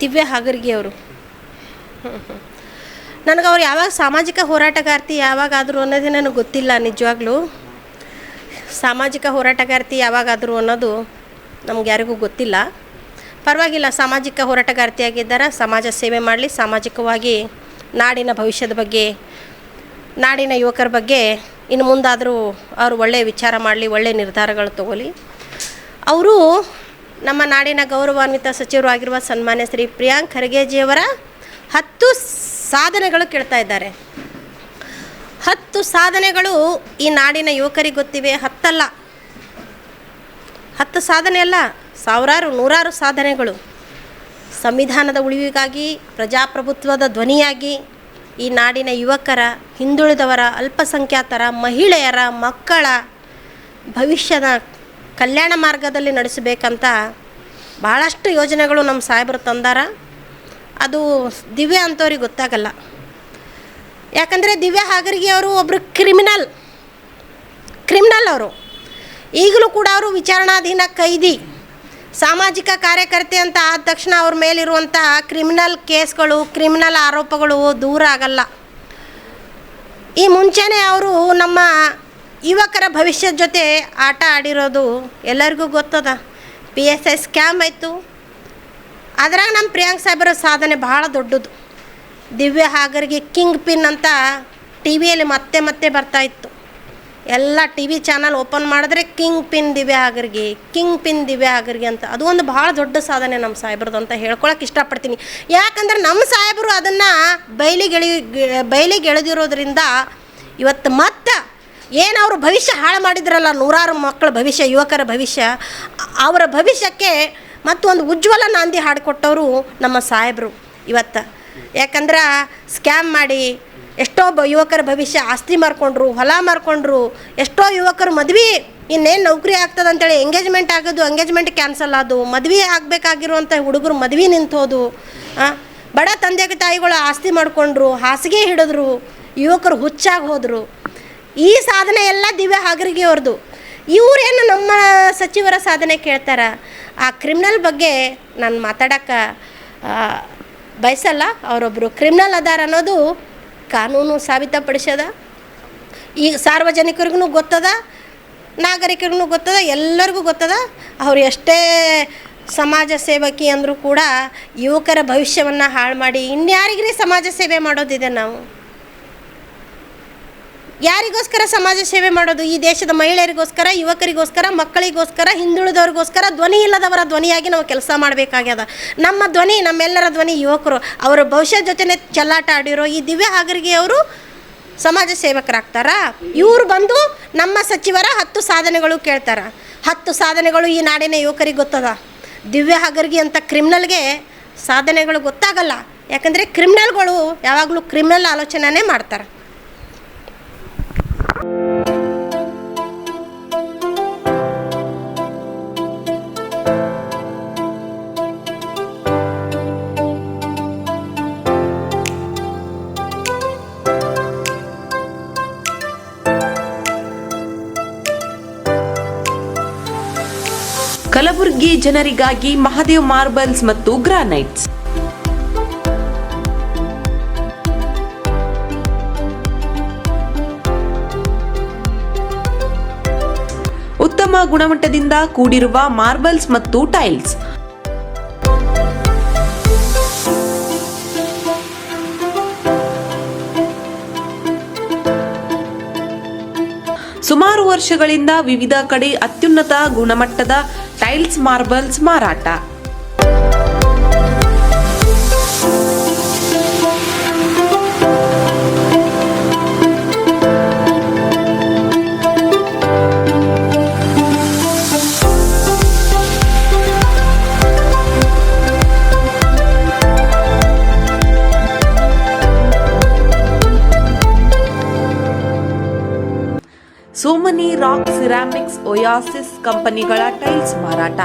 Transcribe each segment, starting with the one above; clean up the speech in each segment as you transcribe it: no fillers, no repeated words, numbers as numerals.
ದಿವ್ಯಾ ಹಾಗರ್ಗಿ ಅವರು. ನನಗೆ ಅವ್ರು ಯಾವಾಗ ಸಾಮಾಜಿಕ ಹೋರಾಟಗಾರ್ತಿ ಯಾವಾಗಾದರೂ ಅನ್ನೋದೇ ನನಗೆ ಗೊತ್ತಿಲ್ಲ. ನಿಜವಾಗ್ಲೂ ಸಾಮಾಜಿಕ ಹೋರಾಟಗಾರ್ತಿ ಯಾವಾಗಾದರೂ ಅನ್ನೋದು ನಮ್ಗೆ ಯಾರಿಗೂ ಗೊತ್ತಿಲ್ಲ. ಪರವಾಗಿಲ್ಲ, ಸಾಮಾಜಿಕ ಹೋರಾಟಗಾರ್ತಿಯಾಗಿದ್ದಾರೆ. ಸಮಾಜ ಸೇವೆ ಮಾಡಲಿ, ಸಾಮಾಜಿಕವಾಗಿ ನಾಡಿನ ಭವಿಷ್ಯದ ಬಗ್ಗೆ, ನಾಡಿನ ಯುವಕರ ಬಗ್ಗೆ ಇನ್ನು ಮುಂದಾದರೂ ಅವರು ಒಳ್ಳೆಯ ವಿಚಾರ ಮಾಡಲಿ, ಒಳ್ಳೆಯ ನಿರ್ಧಾರಗಳು ತಗೊಳ್ಳಿ. ಅವರು ನಮ್ಮ ನಾಡಿನ ಗೌರವಾನ್ವಿತ ಸಚಿವರು ಆಗಿರುವ ಸನ್ಮಾನ್ಯ ಶ್ರೀ ಪ್ರಿಯಾಂಕ್ ಖರ್ಗೆಜಿಯವರ 10 ಸಾಧನೆಗಳು ಕೇಳ್ತಾ ಇದ್ದಾರೆ. 10 ಸಾಧನೆಗಳು ಈ ನಾಡಿನ ಯುವಕರಿಗೆ ಗೊತ್ತಿವೆ. 10 ಸಾಧನೆ ಅಲ್ಲ, ಸಾವಿರಾರು ನೂರಾರು ಸಾಧನೆಗಳು. ಸಂವಿಧಾನದ ಉಳಿವಿಗಾಗಿ, ಪ್ರಜಾಪ್ರಭುತ್ವದ ಧ್ವನಿಯಾಗಿ ಈ ನಾಡಿನ ಯುವಕರ, ಹಿಂದುಳಿದವರ, ಅಲ್ಪಸಂಖ್ಯಾತರ, ಮಹಿಳೆಯರ, ಮಕ್ಕಳ ಭವಿಷ್ಯದ ಕಲ್ಯಾಣ ಮಾರ್ಗದಲ್ಲಿ ನಡೆಸಬೇಕಂತ ಭಾಳಷ್ಟು ಯೋಜನೆಗಳು ನಮ್ಮ ಸಾಹೇಬರು ತಂದಾರ. ಅದು ದಿವ್ಯಾ ಅಂಥವ್ರಿಗೆ ಗೊತ್ತಾಗಲ್ಲ. ಯಾಕಂದರೆ ದಿವ್ಯಾ ಹಾಗರ್ಗಿ ಅವರು ಒಬ್ಬರು ಕ್ರಿಮಿನಲ್ ಅವರು. ಈಗಲೂ ಕೂಡ ಅವರು ವಿಚಾರಣಾಧೀನ ಕೈದಿ, ಸಾಮಾಜಿಕ ಕಾರ್ಯಕರ್ತೆ ಅಂತ ಆದ ತಕ್ಷಣ ಅವ್ರ ಮೇಲಿರುವಂಥ ಕ್ರಿಮಿನಲ್ ಕೇಸ್ಗಳು, ಕ್ರಿಮಿನಲ್ ಆರೋಪಗಳು ದೂರ ಆಗಲ್ಲ. ಈ ಮುಂಚೆನೇ ಅವರು ನಮ್ಮ ಯುವಕರ ಭವಿಷ್ಯದ ಜೊತೆ ಆಟ ಆಡಿರೋದು ಎಲ್ಲರಿಗೂ ಗೊತ್ತದ. PSI ಸ್ಕ್ಯಾಮ್ ಆಯಿತು. ಅದ್ರಾಗ ನಮ್ಮ ಪ್ರಿಯಾಂಕ್ ಸಾಹೇಬರ ಸಾಧನೆ ಭಾಳ ದೊಡ್ಡದು. ದಿವ್ಯಾ ಹಾಗರ್ಗಿ ಕಿಂಗ್ ಪಿನ್ ಅಂತ ಟಿ ವಿಯಲ್ಲಿ ಮತ್ತೆ ಬರ್ತಾಯಿತ್ತು. ಎಲ್ಲ ಟಿ ವಿ ಚಾನಲ್ ಓಪನ್ ಮಾಡಿದ್ರೆ ಕಿಂಗ್ ಪಿನ್ ದಿವ್ಯಾ ಹಾಗರ್ಗಿ ಅಂತ. ಅದು ಒಂದು ಭಾಳ ದೊಡ್ಡ ಸಾಧನೆ ನಮ್ಮ ಸಾಹೇಬ್ರದ್ದು ಅಂತ ಹೇಳ್ಕೊಳಕ್ಕೆ ಇಷ್ಟಪಡ್ತೀನಿ. ಯಾಕಂದ್ರೆ ನಮ್ಮ ಸಾಹೇಬರು ಅದನ್ನು ಬಯಲಿಗೆ ಎಳೆದಿರೋದ್ರಿಂದ ಇವತ್ತು ಮತ್ತೆ ಏನು ಅವರು ಭವಿಷ್ಯ ಹಾಳು ಮಾಡಿದ್ರಲ್ಲ, ನೂರಾರು ಮಕ್ಕಳ ಭವಿಷ್ಯ, ಯುವಕರ ಭವಿಷ್ಯ, ಅವರ ಭವಿಷ್ಯಕ್ಕೆ ಮತ್ತೊಂದು ಉಜ್ವಲ ನಾಂದಿ ಹಾಡಿಕೊಟ್ಟವರು ನಮ್ಮ ಸಾಹೇಬರು ಇವತ್ತು. ಯಾಕಂದ್ರೆ ಸ್ಕ್ಯಾಮ್ ಮಾಡಿ ಎಷ್ಟೋ ಯುವಕರ ಭವಿಷ್ಯ ಆಸ್ತಿ ಮಾರ್ಕೊಂಡ್ರು, ಹೊಲ ಮಾರ್ಕೊಂಡ್ರು. ಎಷ್ಟೋ ಯುವಕರು ಮದ್ವೆ ಇನ್ನೇನು ನೌಕರಿ ಆಗ್ತದೆ ಅಂತೇಳಿ ಎಂಗೇಜ್ಮೆಂಟ್ ಕ್ಯಾನ್ಸಲ್ ಆದು, ಮದ್ವೆ ಆಗಬೇಕಾಗಿರುವಂಥ ಹುಡುಗರು ಮದ್ವೆ ನಿಂತೋದು. ಬಡ ತಂದೆ ತಾಯಿಗಳು ಆಸ್ತಿ ಮಾಡಿಕೊಂಡ್ರು, ಹಾಸಿಗೆ ಹಿಡಿದ್ರು, ಯುವಕರು ಹುಚ್ಚಾಗಿ ಹೋದರು. ಈ ಸಾಧನೆ ಎಲ್ಲ ದಿವ್ಯಾ ಹಾಗರ್ಗಿ ಅವ್ರದ್ದು. ಇವರೇನು ನಮ್ಮ ಸಚಿವರ ಸಾಧನೆ ಕೇಳ್ತಾರೆ. ಆ ಕ್ರಿಮಿನಲ್ ಬಗ್ಗೆ ನಾನು ಮಾತಾಡೋಕ್ಕೆ ಬಯಸಲ್ಲ. ಅವರೊಬ್ಬರು ಕ್ರಿಮಿನಲ್ ಅದಾರ ಅನ್ನೋದು ಕಾನೂನು ಸಾಬೀತಪಡಿಸ್ಯದ. ಈಗ ಸಾರ್ವಜನಿಕರಿಗೂ ಗೊತ್ತದ, ನಾಗರಿಕರಿಗೂ ಗೊತ್ತದ, ಎಲ್ಲರಿಗೂ ಗೊತ್ತದ. ಅವ್ರು ಎಷ್ಟೇ ಸಮಾಜ ಸೇವಕಿ ಅಂದರೂ ಕೂಡ ಯುವಕರ ಭವಿಷ್ಯವನ್ನು ಹಾಳು ಮಾಡಿ ಇನ್ಯಾರಿಗ್ರಿ ಸಮಾಜ ಸೇವೆ ಮಾಡೋದಿದೆ? ನಾವು ಯಾರಿಗೋಸ್ಕರ ಸಮಾಜ ಸೇವೆ ಮಾಡೋದು? ಈ ದೇಶದ ಮಹಿಳೆಯರಿಗೋಸ್ಕರ, ಯುವಕರಿಗೋಸ್ಕರ, ಮಕ್ಕಳಿಗೋಸ್ಕರ, ಹಿಂದುಳಿದವ್ರಿಗೋಸ್ಕರ, ಧ್ವನಿ ಇಲ್ಲದವರ ಧ್ವನಿಯಾಗಿ ನಾವು ಕೆಲಸ ಮಾಡಬೇಕಾಗ್ಯದ. ನಮ್ಮ ಧ್ವನಿ, ನಮ್ಮೆಲ್ಲರ ಧ್ವನಿ ಯುವಕರು. ಅವರ ಭವಿಷ್ಯ ಜೊತೆನೆ ಚೆಲ್ಲಾಟ ಆಡಿರೋ ಈ ದಿವ್ಯಾ ಹಾಗರ್ಗಿ ಅವರು ಸಮಾಜ ಸೇವಕರಾಗ್ತಾರಾ? ಇವರು ಬಂದು ನಮ್ಮ ಸಚಿವರ 10 ಸಾಧನೆಗಳು ಕೇಳ್ತಾರೆ. 10 ಸಾಧನೆಗಳು ಈ ನಾಡಿನ ಯುವಕರಿಗೆ ಗೊತ್ತದ. ದಿವ್ಯಾ ಹಾಗರ್ಗಿ ಅಂತ ಕ್ರಿಮಿನಲ್ಗೆ ಸಾಧನೆಗಳು ಗೊತ್ತಾಗಲ್ಲ. ಯಾಕಂದರೆ ಕ್ರಿಮಿನಲ್ಗಳು ಯಾವಾಗಲೂ ಕ್ರಿಮಿನಲ್ ಆಲೋಚನೆ ಮಾಡ್ತಾರೆ. ಕಲಬುರಗಿ ಜನರಿಗಾಗಿ ಮಹಾದೇವ್ ಮಾರ್ಬಲ್ಸ್ ಮತ್ತು ಗ್ರಾನೈಟ್ಸ್. ಉತ್ತಮ ಗುಣಮಟ್ಟದಿಂದ ಕೂಡಿರುವ ಮಾರ್ಬಲ್ಸ್ ಮತ್ತು ಟೈಲ್ಸ್. ಸುಮಾರು ವರ್ಷಗಳಿಂದ ವಿವಿಧ ಕಡೆ ಅತ್ಯುನ್ನತ ಗುಣಮಟ್ಟದ ಟೈಲ್ಸ್, ಮಾರ್ಬಲ್ಸ್ ಮಾರಾಟ. ಸೋಮನಿ ರಾಕ್, ಸಿರಾಮಿಕ್ಸ್, ಒಯಾಸಿಸ್ ಕಂಪನಿಗಳ ಟೈಲ್ಸ್ ಮಾರಾಟ.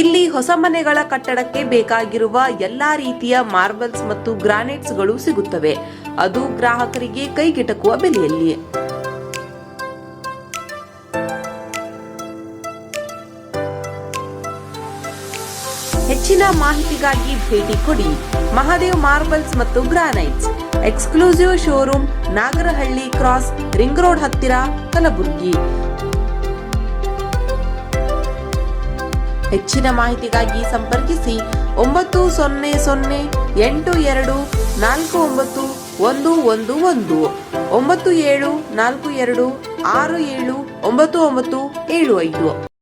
ಇಲ್ಲಿ ಹೊಸ ಮನೆಗಳ ಕಟ್ಟಡಕ್ಕೆ ಬೇಕಾಗಿರುವ ಎಲ್ಲಾ ರೀತಿಯ ಮಾರ್ಬಲ್ಸ್ ಮತ್ತು ಗ್ರಾನೈಟ್ಸ್ಗಳು ಸಿಗುತ್ತವೆ. ಅದು ಗ್ರಾಹಕರಿಗೆ ಕೈಗೆಟಕುವ ಬೆಲೆಯಲ್ಲಿ. ಹೆಚ್ಚಿನ ಮಾಹಿತಿಗಾಗಿ ಭೇಟಿ ಕೊಡಿ ಮಹಾದೇವ್ ಮಾರ್ಬಲ್ಸ್ ಮತ್ತು granites, exclusive showroom, Nagarahalli cross, ring road ಹತ್ತಿರ, ಕಲಬುರಗಿ. ಹೆಚ್ಚಿನ ಮಾಹಿತಿಗಾಗಿ ಸಂಪರ್ಕಿಸಿ 9008249111 9742679975.